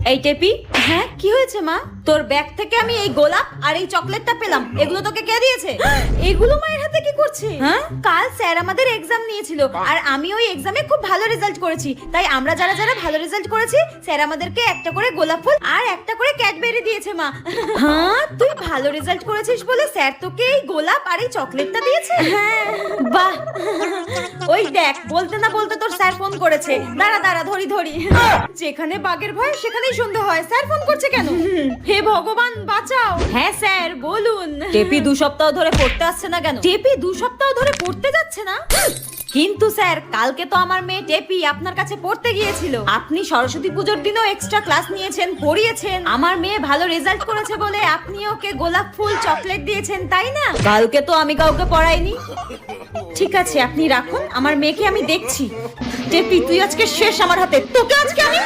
এই টেপি, হ্যাঁ কি হয়েছে মা? তোর ব্যাগ থেকে আমি এই গোলাপ আর এই চকলেটটা পেলাম, এগুলো তোকে কে দিয়েছে? এগুলো মায়ের হাতে কি করছে? হ্যাঁ, কাল স্যার আমাদের এক্সাম নিয়েছিল আর আমি ওই এক্সামে খুব ভালো রেজাল্ট করেছি, তাই আমরা যারা যারা ভালো রেজাল্ট করেছি স্যার আমাদেরকে একটা করে গোলাপ ফুল আর একটা করে ক্যাডবেরি দিয়েছে মা। হ্যাঁ, তুই ভালো রেজাল্ট করেছিস বলে স্যার তোকে এই গোলাপ আর এই চকলেটটা দিয়েছে? হ্যাঁ, বাহ। ওই দেখ, বলতে না বলতে তোর স্যার ফোন করেছে। দাঁড়া দাঁড়া, ধরি ধরি। যেখানে বাঘের ভয় সেখানেই সন্ধ্যা হয়। স্যার ফোন করছে কেন? হে ভগবান বাঁচাও। হ্যাঁ স্যার বলুন। টেপি 2 সপ্তাহ ধরে পড়তে আসছে না কেন? টেপি 2 সপ্তাহ ধরে পড়তে যাচ্ছে না? কিন্তু স্যার, কালকে তো আমার মেয়ে টেপি আপনার কাছে পড়তে গিয়েছিল। আপনি সরস্বতী পুজোর দিনও এক্সট্রা ক্লাস নিয়েছেন, পড়িয়েছেন। আমার মেয়ে ভালো রেজাল্ট করেছে বলে আপনি ওকে গোলাপ ফুল চকলেট দিয়েছেন, তাই না? কালকে তো আমি কাউকে পড়াইনি। ঠিক আছে, আপনি রাখুন, আমার মেয়েকে আমি দেখছি। টেপি তুই আজকে শেষ আমার হাতে, তোকে আজকে আমি